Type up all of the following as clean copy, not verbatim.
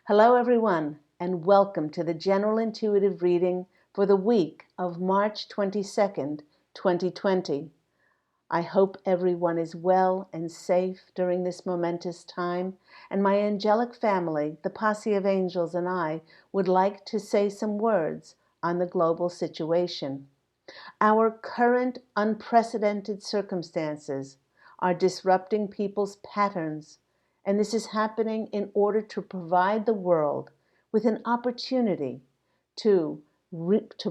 Hello everyone, and welcome to the General Intuitive Reading for the week of March 22nd, 2020. I hope everyone is well and safe during this momentous time, and my angelic family, the Posse of Angels, and I would like to say some words on the global situation. Our current unprecedented circumstances are disrupting people's patterns, and this is happening in order to provide the world with an opportunity to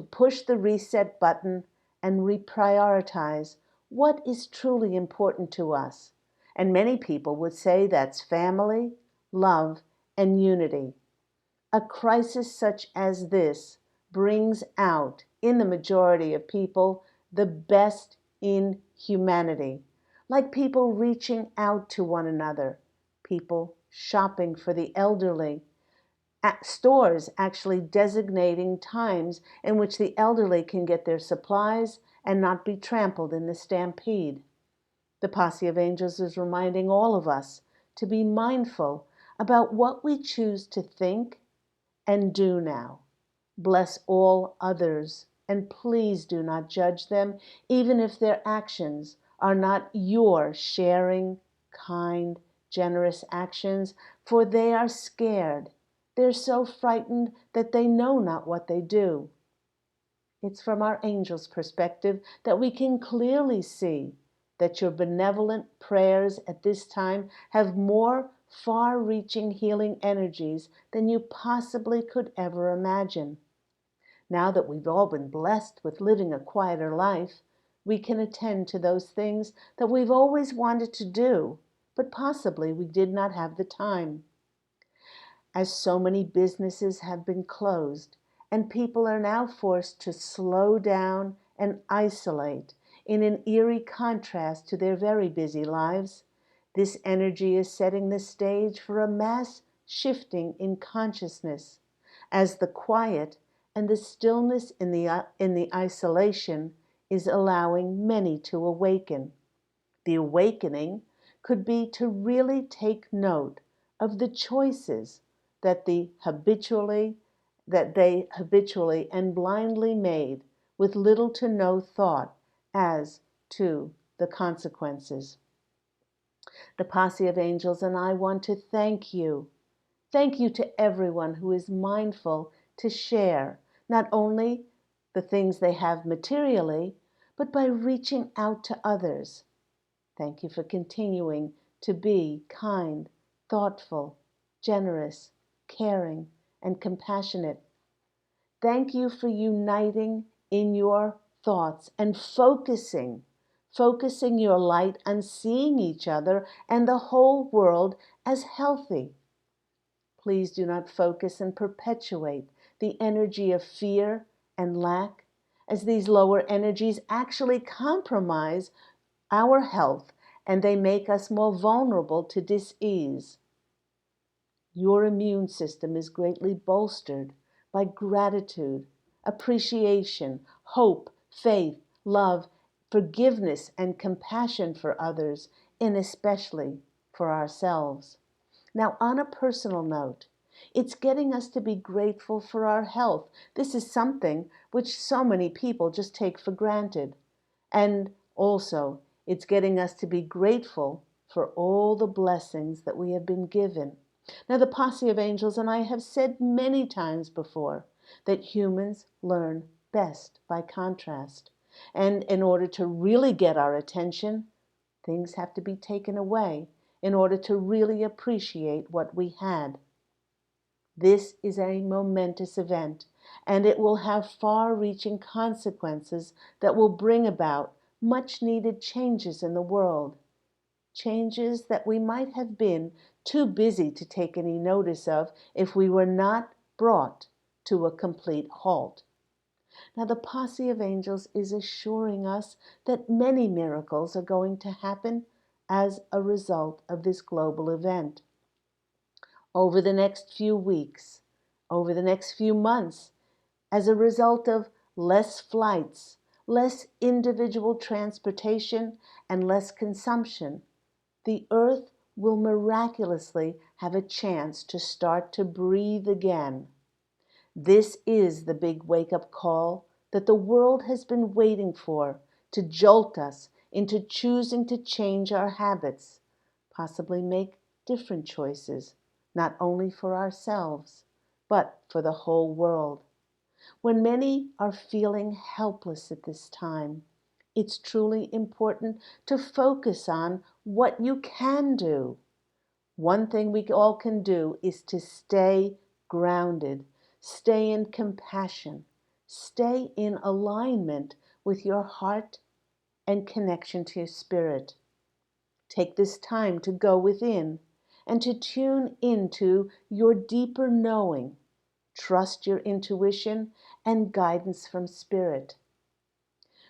push the reset button and reprioritize what is truly important to us. And many people would say that's family, love, and unity. A crisis such as this brings out, in the majority of people, the best in humanity, like people reaching out to one another, people shopping for the elderly, at stores actually designating times in which the elderly can get their supplies and not be trampled in the stampede. The Posse of Angels is reminding all of us to be mindful about what we choose to think and do now. Bless all others, and please do not judge them, even if their actions are not your sharing, kind, generous actions, for they are scared. They're so frightened that they know not what they do. It's from our angels' perspective that we can clearly see that your benevolent prayers at this time have more far-reaching healing energies than you possibly could ever imagine. Now that we've all been blessed with living a quieter life, we can attend to those things that we've always wanted to do, but possibly we did not have the time. As so many businesses have been closed, and people are now forced to slow down and isolate in an eerie contrast to their very busy lives, this energy is setting the stage for a mass shifting in consciousness, as the quiet and the stillness in the isolation is allowing many to awaken. The awakening could be to really take note of the choices that they habitually and blindly made with little to no thought as to the consequences. The Posse of Angels and I want to thank you. Thank you to everyone who is mindful to share not only the things they have materially, but by reaching out to others. Thank you for continuing to be kind, thoughtful, generous, caring, and compassionate. Thank you for uniting in your thoughts and focusing your light on seeing each other and the whole world as healthy. Please do not focus and perpetuate the energy of fear and lack, as these lower energies actually compromise our health and they make us more vulnerable to dis-ease. Your immune system is greatly bolstered by gratitude, appreciation, hope, faith, love, forgiveness, and compassion for others, and especially for ourselves. Now, on a personal note, it's getting us to be grateful for our health. This is something which so many people just take for granted. And also, it's getting us to be grateful for all the blessings that we have been given. Now, the Posse of Angels and I have said many times before that humans learn best by contrast. And in order to really get our attention, things have to be taken away in order to really appreciate what we had. This is a momentous event, and it will have far-reaching consequences that will bring about much-needed changes in the world. Changes that we might have been too busy to take any notice of if we were not brought to a complete halt. Now, the Posse of Angels is assuring us that many miracles are going to happen as a result of this global event. Over the next few weeks, over the next few months, as a result of less flights, less individual transportation, and less consumption, the earth will miraculously have a chance to start to breathe again. This is the big wake-up call that the world has been waiting for, to jolt us into choosing to change our habits, possibly make different choices, not only for ourselves, but for the whole world. When many are feeling helpless at this time, it's truly important to focus on what you can do. One thing we all can do is to stay grounded, stay in compassion, stay in alignment with your heart and connection to your spirit. Take this time to go within and to tune into your deeper knowing. Trust your intuition and guidance from spirit.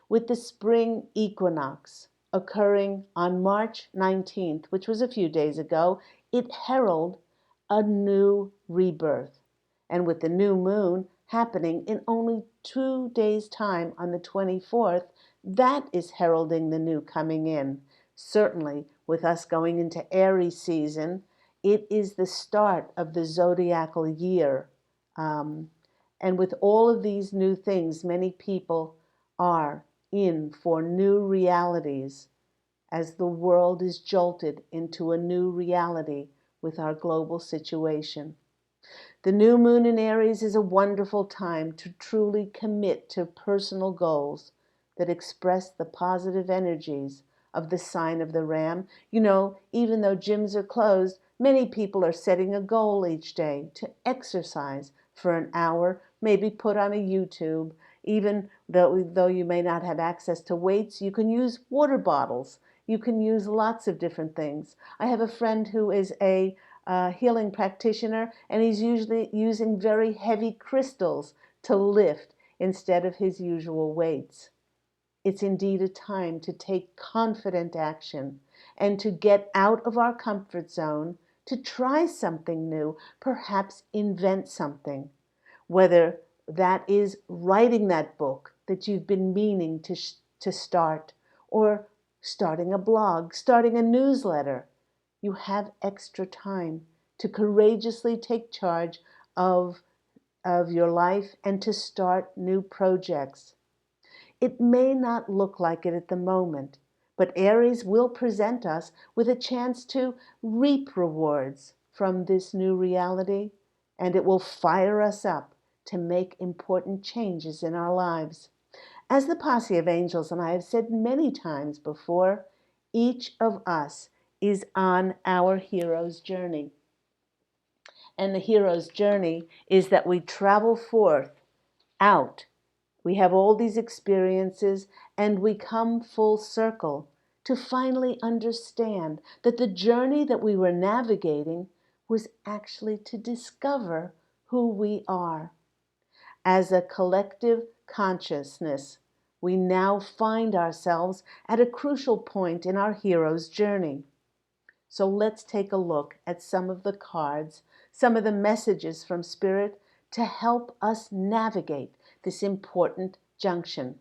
With the spring equinox occurring on March 19th, which was a few days ago, it heralded a new rebirth. And with the new moon happening in only 2 days' time on the 24th, that is heralding the new coming in. Certainly, with us going into Aries season, it is the start of the zodiacal year. And with all of these new things, many people are in for new realities as the world is jolted into a new reality with our global situation. The new moon in Aries is a wonderful time to truly commit to personal goals that express the positive energies of the sign of the Ram. You know, even though gyms are closed, many people are setting a goal each day to exercise for an hour, maybe put on a YouTube. Even though you may not have access to weights, you can use water bottles. You can use lots of different things. I have a friend who is a healing practitioner, and he's usually using very heavy crystals to lift instead of his usual weights. It's indeed a time to take confident action and to get out of our comfort zone, to try something new, perhaps invent something. Whether that is writing that book that you've been meaning to start, or starting a blog, starting a newsletter. You have extra time to courageously take charge of your life and to start new projects. It may not look like it at the moment, but Aries will present us with a chance to reap rewards from this new reality, and it will fire us up to make important changes in our lives. As the posse of angels and I have said many times before, each of us is on our hero's journey. And the hero's journey is that we travel forth out. We have all these experiences and we come full circle to finally understand that the journey that we were navigating was actually to discover who we are. As a collective consciousness, we now find ourselves at a crucial point in our hero's journey. So let's take a look at some of the cards, some of the messages from Spirit to help us navigate this important junction.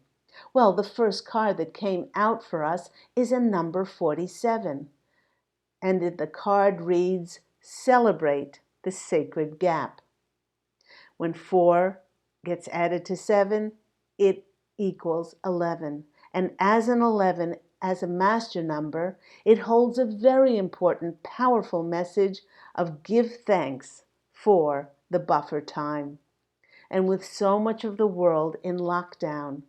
Well, the first card that came out for us is a number 47. And the card reads, Celebrate the Sacred Gap. When 4 gets added to 7, it equals 11. And as an 11, as a master number, it holds a very important, powerful message of give thanks for the buffer time. And with so much of the world in lockdown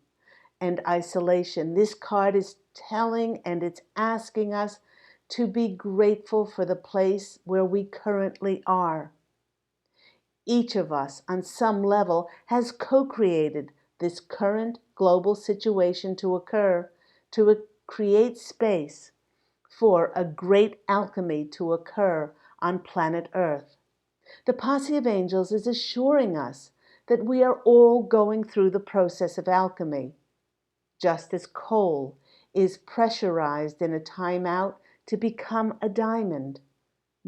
and isolation, this card is telling and it's asking us to be grateful for the place where we currently are. Each of us, on some level, has co-created this current global situation to occur, to create space for a great alchemy to occur on planet Earth. The posse of angels is assuring us that we are all going through the process of alchemy. Just as coal is pressurized in a timeout to become a diamond,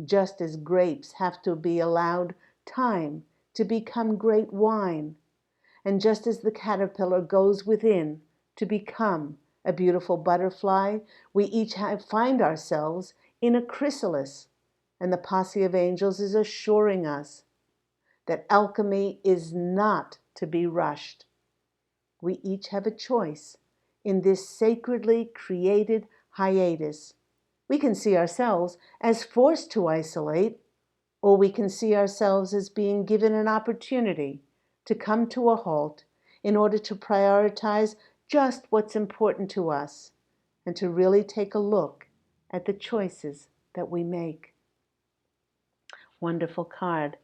just as grapes have to be allowed time to become great wine, and just as the caterpillar goes within to become a beautiful butterfly, we each find ourselves in a chrysalis, and the posse of angels is assuring us that alchemy is not to be rushed. We each have a choice in this sacredly created hiatus. We can see ourselves as forced to isolate, or we can see ourselves as being given an opportunity to come to a halt in order to prioritize just what's important to us and to really take a look at the choices that we make. Wonderful card.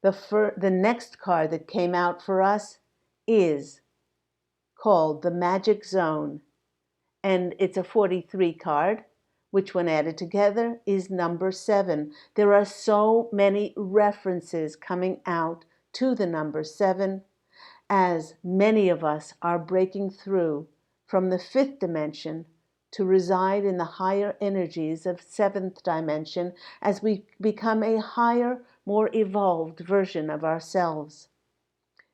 The next card that came out for us is called the Magic Zone, and it's a 43 card, which when added together is number 7. There are so many references coming out to the number 7, as many of us are breaking through from the 5th dimension to reside in the higher energies of 7th dimension as we become a higher, more evolved version of ourselves.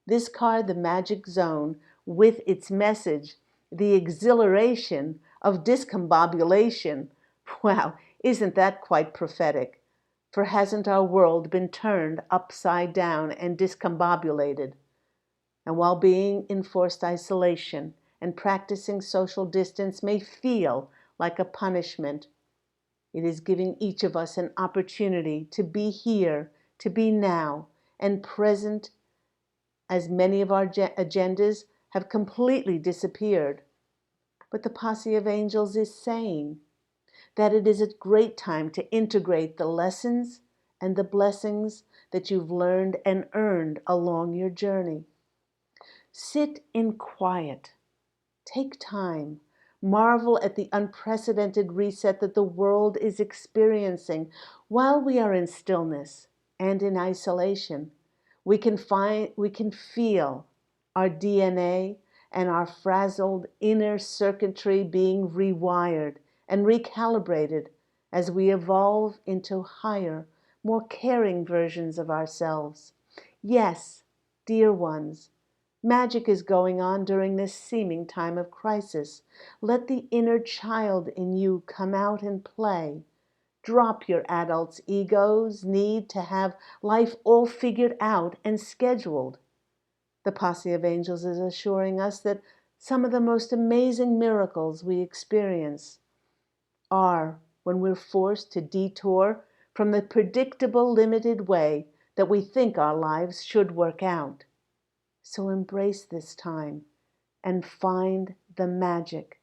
This card, the Magic Zone, with its message, the exhilaration of discombobulation. Wow, isn't that quite prophetic? For hasn't our world been turned upside down and discombobulated? And while being in forced isolation and practicing social distance may feel like a punishment, it is giving each of us an opportunity to be here, to be now, and present, as many of our agendas have completely disappeared. But the posse of angels is saying that it is a great time to integrate the lessons and the blessings that you've learned and earned along your journey. Sit in quiet. Take time. Marvel at the unprecedented reset that the world is experiencing while we are in stillness and in isolation. We can feel our DNA and our frazzled inner circuitry being rewired and recalibrated as we evolve into higher, more caring versions of ourselves. Yes, dear ones, magic is going on during this seeming time of crisis. Let the inner child in you come out and play. Drop your adult's ego's need to have life all figured out and scheduled. The posse of angels is assuring us that some of the most amazing miracles we experience are when we're forced to detour from the predictable, limited way that we think our lives should work out. So embrace this time and find the magic.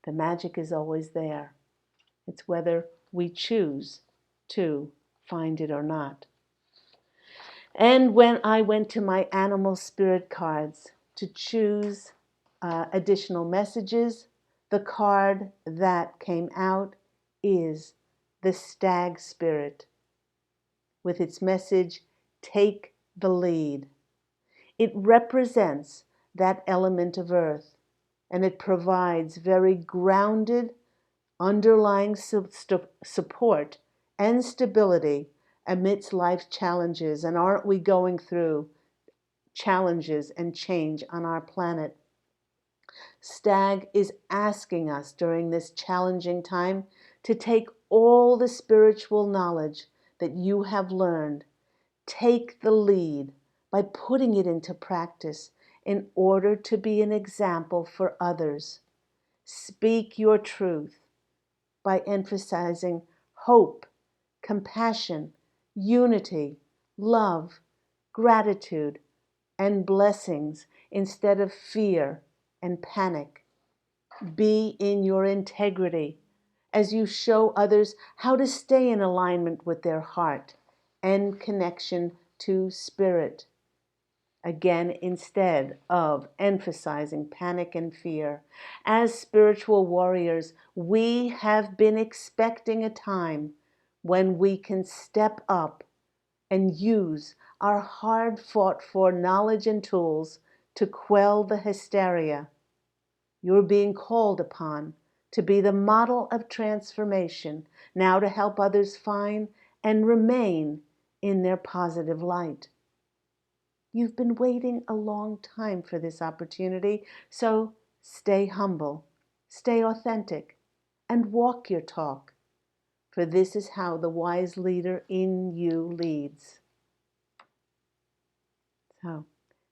The magic is always there. It's whether we choose to find it or not. And when I went to my animal spirit cards to choose additional messages, the card that came out is the Stag Spirit, with its message, take the lead. It represents that element of earth, and it provides very grounded, underlying support and stability amidst life's challenges. And aren't we going through challenges and change on our planet? Stag is asking us during this challenging time to take all the spiritual knowledge that you have learned, take the lead by putting it into practice in order to be an example for others. Speak your truth by emphasizing hope, compassion, unity, love, gratitude, and blessings instead of fear and panic. Be in your integrity as you show others how to stay in alignment with their heart and connection to spirit. Again, instead of emphasizing panic and fear. As spiritual warriors, we have been expecting a time when we can step up and use our hard-fought-for knowledge and tools to quell the hysteria. You're being called upon to be the model of transformation, now to help others find and remain in their positive light. You've been waiting a long time for this opportunity, so stay humble, stay authentic, and walk your talk. for this is how the wise leader in you leads. So,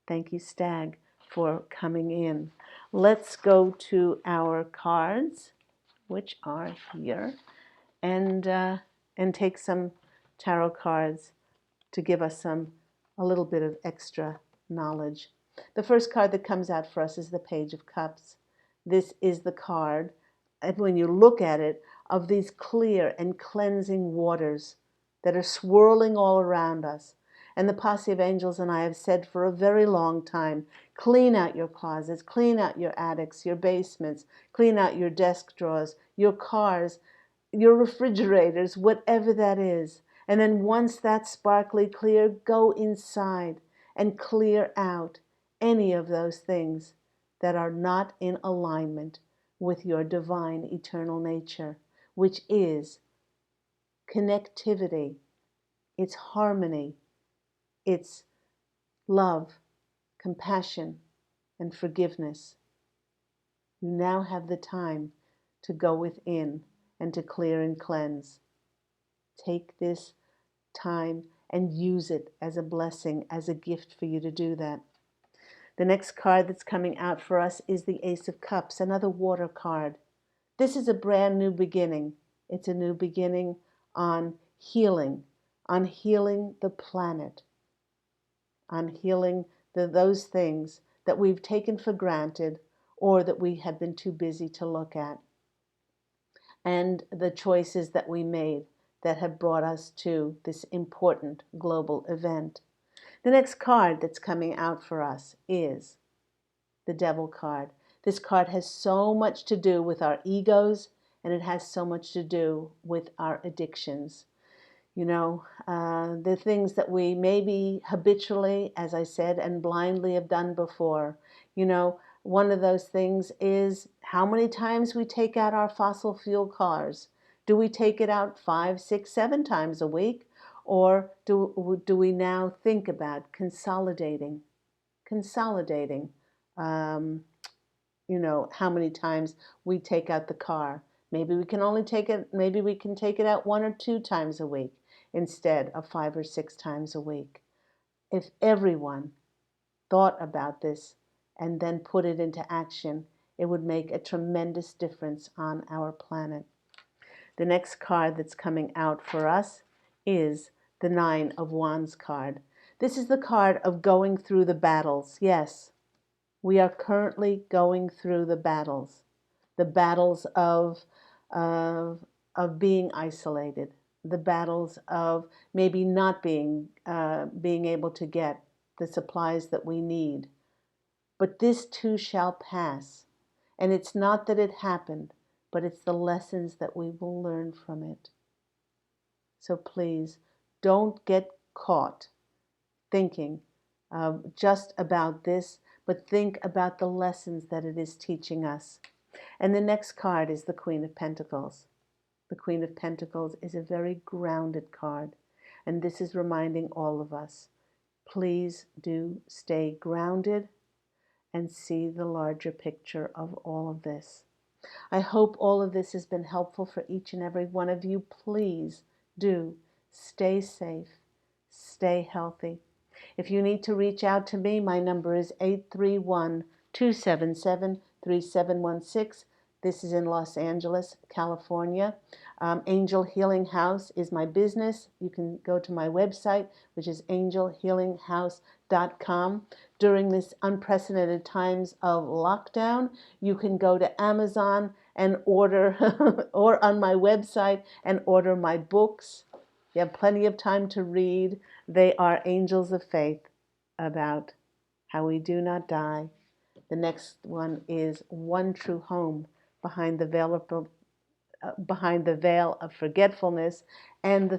thank you, Stag, for coming in. Let's go to our cards, which are here, and take some tarot cards to give us a little bit of extra knowledge. The first card that comes out for us is the Page of Cups. This is the card, and when you look at it, of these clear and cleansing waters that are swirling all around us. And the posse of angels and I have said for a very long time, clean out your closets, clean out your attics, your basements, clean out your desk drawers, your cars, your refrigerators, whatever that is. And then once that's sparkly clear, go inside and clear out any of those things that are not in alignment with your divine eternal nature, which is connectivity, it's harmony, it's love, compassion, and forgiveness. You now have the time to go within and to clear and cleanse. Take this time and use it as a blessing, as a gift for you to do that. The next card that's coming out for us is the Ace of Cups, another water card. This is a brand new beginning. It's a new beginning on healing the planet, on healing those things that we've taken for granted or that we have been too busy to look at, and the choices that we made that have brought us to this important global event. The next card that's coming out for us is the Devil card. This card has so much to do with our egos, and it has so much to do with our addictions. You know, the things that we maybe habitually, as I said, and blindly have done before. You know, one of those things is how many times we take out our fossil fuel cars. Do we take it out 5, 6, 7 times a week? Or do we now think about consolidating, you know, how many times we take out the car? Maybe we can only take it, maybe we can take it out 1 or 2 times a week instead of 5 or 6 times a week. If everyone thought about this and then put it into action, it would make a tremendous difference on our planet. The next card that's coming out for us is the Nine of Wands card. This is the card of going through the battles. Yes, we are currently going through the battles of being isolated, the battles of maybe not being able to get the supplies that we need. But this too shall pass. And it's not that it happened, but it's the lessons that we will learn from it. So please, don't get caught thinking just about this, but think about the lessons that it is teaching us. And the next card is the Queen of Pentacles. The Queen of Pentacles is a very grounded card, and this is reminding all of us, please do stay grounded and see the larger picture of all of this. I hope all of this has been helpful for each and every one of you. Please do stay safe, stay healthy. If you need to reach out to me, my number is 831-277-3716. This is in Los Angeles, California. Angel Healing House is my business. You can go to my website, which is angelhealinghouse.com. During this unprecedented times of lockdown, you can go to Amazon and order, or on my website, and order my books. You have plenty of time to read. They are angels of faith about how we do not die. The next one is One True Home, behind the veil of forgetfulness. And the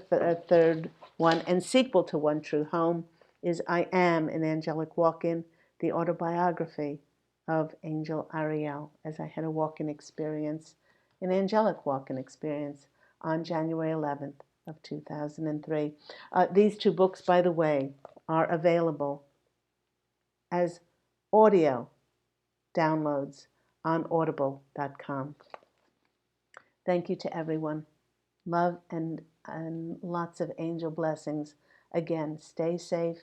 third one and sequel to One True Home is I Am an Angelic Walk-In, the autobiography of Angel Ariel, as I had a walk-in experience, an angelic walk-in experience on January 11th of 2003. These 2 books, by the way, are available as audio downloads on audible.com. Thank you to everyone. Love and lots of angel blessings. Again, stay safe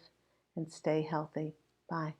and stay healthy. Bye.